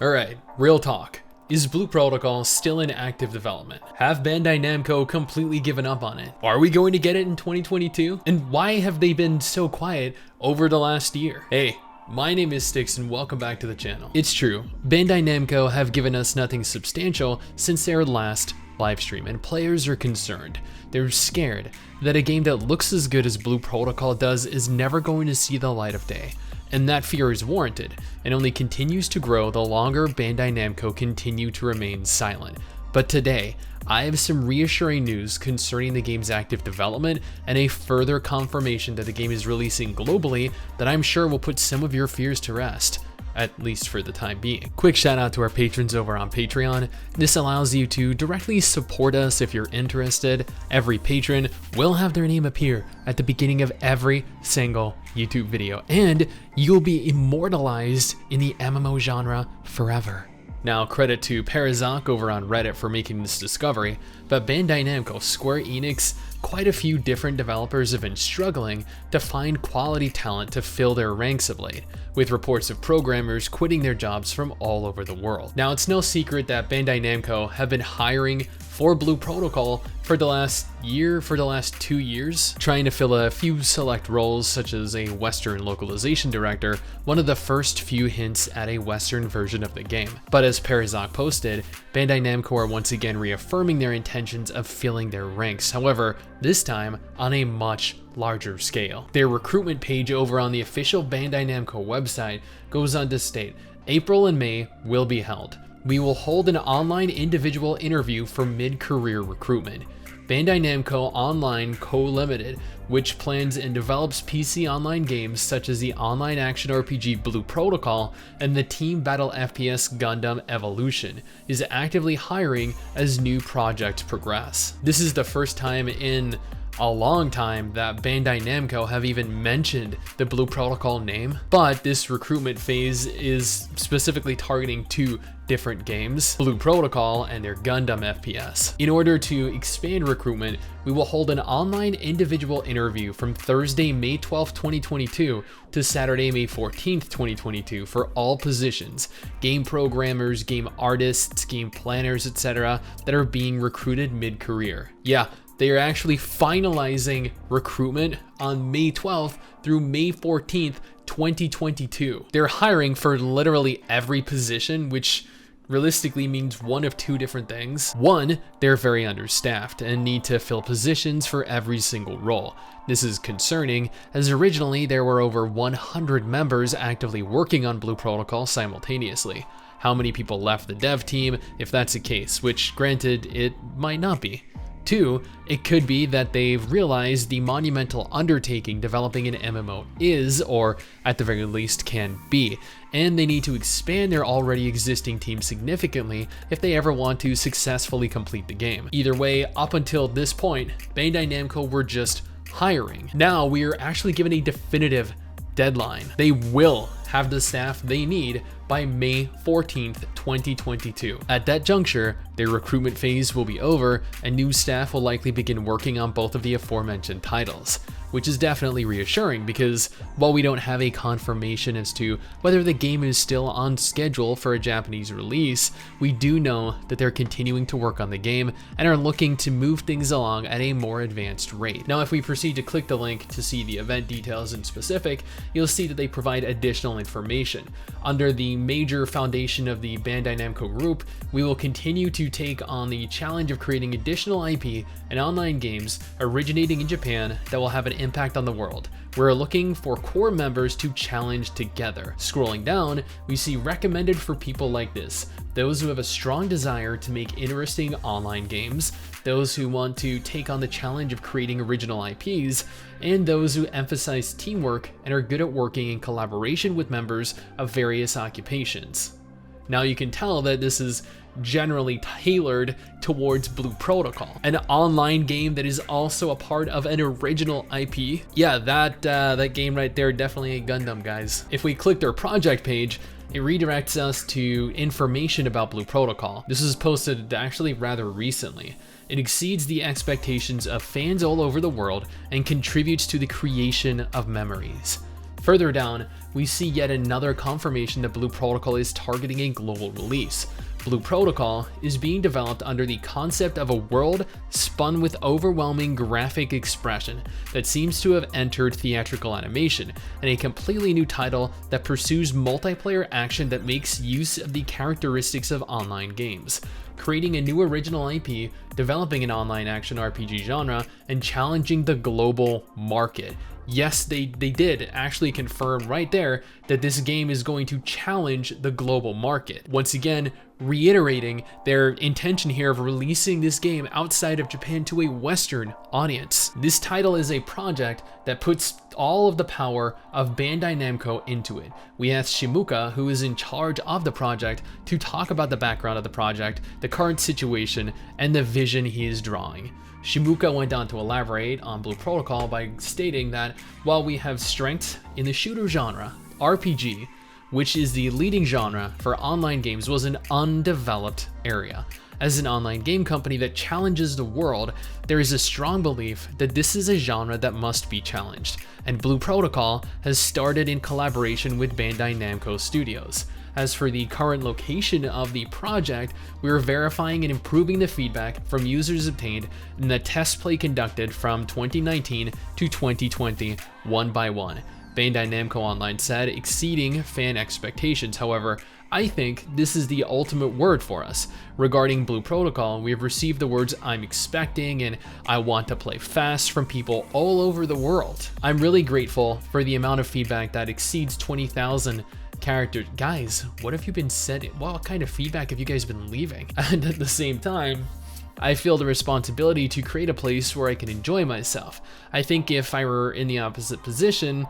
Alright, real talk. Is Blue Protocol still in active development? Have Bandai Namco completely given up on it? Are we going to get it in 2022? And why have they been so quiet over the last year? Hey, my name is STIX and welcome back to the channel. It's true, Bandai Namco have given us nothing substantial since their last livestream, and players are concerned. They're scared that a game that looks as good as Blue Protocol does is never going to see the light of day. And that fear is warranted, and only continues to grow the longer Bandai Namco continue to remain silent. But today, I have some reassuring news concerning the game's active development and a further confirmation that the game is releasing globally that I'm sure will put some of your fears to rest, at least for the time being. Quick shout out to our patrons over on Patreon. This allows you to directly support us if you're interested. Every patron will have their name appear at the beginning of every single YouTube video, and you'll be immortalized in the MMO genre forever. Now, credit to Parazak over on Reddit for making this discovery, but Bandai Namco, Square Enix, quite a few different developers have been struggling to find quality talent to fill their ranks of late, with reports of programmers quitting their jobs from all over the world. Now, it's no secret that Bandai Namco have been hiring for Blue Protocol for the last year, for the last 2 years, trying to fill a few select roles such as a Western localization director, one of the first few hints at a Western version of the game. But as Parazak posted, Bandai Namco are once again reaffirming their intentions of filling their ranks, however, this time on a much larger scale. Their recruitment page over on the official Bandai Namco website goes on to state, April and May will be held. We will hold an online individual interview for mid-career recruitment. Bandai Namco Online Co. Limited, which plans and develops PC online games such as the online action RPG Blue Protocol and the team battle FPS Gundam Evolution, is actively hiring as new projects progress. This is the first time in a long time that Bandai Namco have even mentioned the Blue Protocol name, but this recruitment phase is specifically targeting two different games, Blue Protocol and their Gundam FPS. In order to expand recruitment, we will hold an online individual interview from Thursday, May 12th, 2022 to Saturday, May 14th, 2022 for all positions, game programmers, game artists, game planners, etc. that are being recruited mid-career. Yeah, they are actually finalizing recruitment on May 12th through May 14th, 2022. They're hiring for literally every position, which realistically means one of two different things. One, they're very understaffed and need to fill positions for every single role. This is concerning, as originally there were over 100 members actively working on Blue Protocol simultaneously. How many people left the dev team if that's the case, which granted, it might not be. Two, it could be that they've realized the monumental undertaking developing an MMO is, or at the very least can be, and they need to expand their already existing team significantly if they ever want to successfully complete the game. Either way, up until this point, Bandai Namco were just hiring. Now we are actually given a definitive deadline. They will have the staff they need by May 14th, 2022. At that juncture, their recruitment phase will be over and new staff will likely begin working on both of the aforementioned titles, which is definitely reassuring because while we don't have a confirmation as to whether the game is still on schedule for a Japanese release, we do know that they're continuing to work on the game and are looking to move things along at a more advanced rate. Now, if we proceed to click the link to see the event details in specific, you'll see that they provide additional information. Under the major foundation of the Bandai Namco group, we will continue to take on the challenge of creating additional IP and online games originating in Japan that will have an impact on the world. We're looking for core members to challenge together. Scrolling down, we see recommended for people like this: those who have a strong desire to make interesting online games, those who want to take on the challenge of creating original IPs, and those who emphasize teamwork and are good at working in collaboration with members of various occupations. Now you can tell that this is generally tailored towards Blue Protocol, an online game that is also a part of an original IP. Yeah, that game right there, definitely a Gundam, guys. If we click their project page, it redirects us to information about Blue Protocol. This was posted actually rather recently. It exceeds the expectations of fans all over the world and contributes to the creation of memories. Further down, we see yet another confirmation that Blue Protocol is targeting a global release. Blue Protocol is being developed under the concept of a world spun with overwhelming graphic expression that seems to have entered theatrical animation, and a completely new title that pursues multiplayer action that makes use of the characteristics of online games, creating a new original IP, developing an online action RPG genre, and challenging the global market. Yes, they did actually confirm right there that this game is going to challenge the global market. Once again, reiterating their intention here of releasing this game outside of Japan to a Western audience. This title is a project that puts all of the power of Bandai Namco into it. We asked Shimuka, who is in charge of the project, to talk about the background of the project, the current situation, and the vision he is drawing. Shimuka went on to elaborate on Blue Protocol by stating that while we have strengths in the shooter genre, RPG, which is the leading genre for online games, was an undeveloped area. As an online game company that challenges the world, there is a strong belief that this is a genre that must be challenged, and Blue Protocol has started in collaboration with Bandai Namco Studios. As for the current location of the project, we are verifying and improving the feedback from users obtained in the test play conducted from 2019 to 2020, one by one. Bandai Namco Online said, exceeding fan expectations. However, I think this is the ultimate word for us. Regarding Blue Protocol, we have received the words "I'm expecting" and "I want to play fast" from people all over the world. I'm really grateful for the amount of feedback that exceeds 20,000 characters. Guys, what have you been sending? What kind of feedback have you guys been leaving? And at the same time, I feel the responsibility to create a place where I can enjoy myself. I think if I were in the opposite position,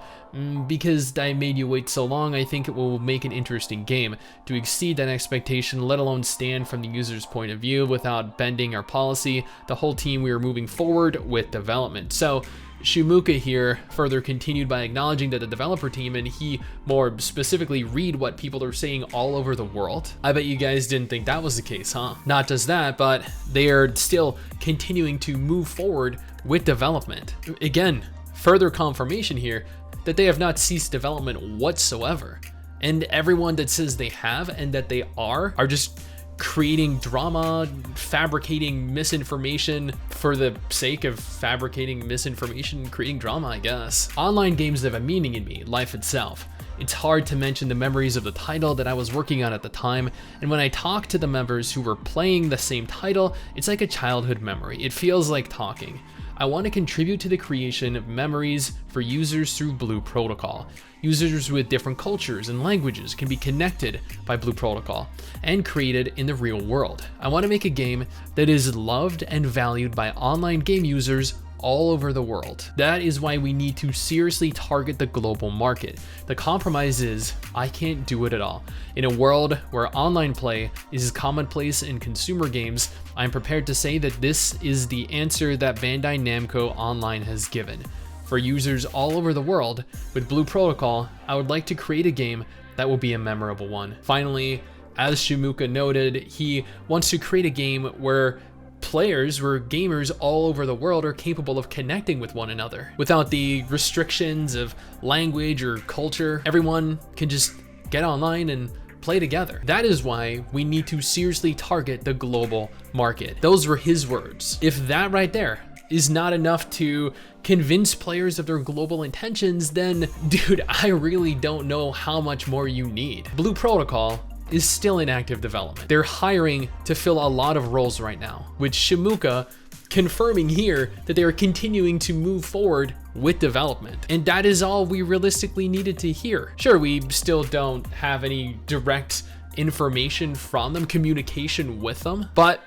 because I made you wait so long, I think it will make an interesting game. To exceed that expectation, let alone stand from the user's point of view without bending our policy, the whole team, we are moving forward with development. So Shimuka here further continued by acknowledging that the developer team, and he more specifically, read what people are saying all over the world. I bet you guys didn't think that was the case, huh? Not just that, but they are still continuing to move forward with development. Again, further confirmation here that they have not ceased development whatsoever. And everyone that says they have and that they are just creating drama, fabricating misinformation for the sake of fabricating misinformation, creating drama, I guess. Online games have a meaning in me, life itself. It's hard to mention the memories of the title that I was working on at the time, and when I talk to the members who were playing the same title, it's like a childhood memory. It feels like talking. I want to contribute to the creation of memories for users through Blue Protocol. Users with different cultures and languages can be connected by Blue Protocol and created in the real world. I want to make a game that is loved and valued by online game users all over the world. That is why we need to seriously target the global market. The compromise is, I can't do it at all. In a world where online play is commonplace in consumer games, I'm prepared to say that this is the answer that Bandai Namco Online has given. For users all over the world, with Blue Protocol, I would like to create a game that will be a memorable one. Finally, as Shimuka noted, he wants to create a game where gamers all over the world are capable of connecting with one another without the restrictions of language or culture. Everyone can just get online and play together. That is why we need to seriously target the global market. Those were his words. If that right there is not enough to convince players of their global intentions, then dude, I really don't know how much more you need. Blue Protocol is still in active development. They're hiring to fill a lot of roles right now, with Shimuka confirming here that they are continuing to move forward with development. And that is all we realistically needed to hear. Sure, we still don't have any direct information from them, communication with them, but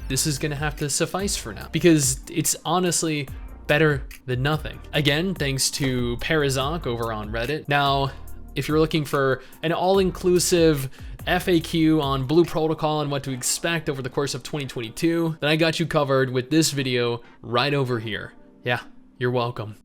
this is gonna have to suffice for now because it's honestly better than nothing. Again, thanks to Parazok over on Reddit. Now, if you're looking for an all-inclusive FAQ on Blue Protocol and what to expect over the course of 2022, then I got you covered with this video right over here. Yeah, you're welcome.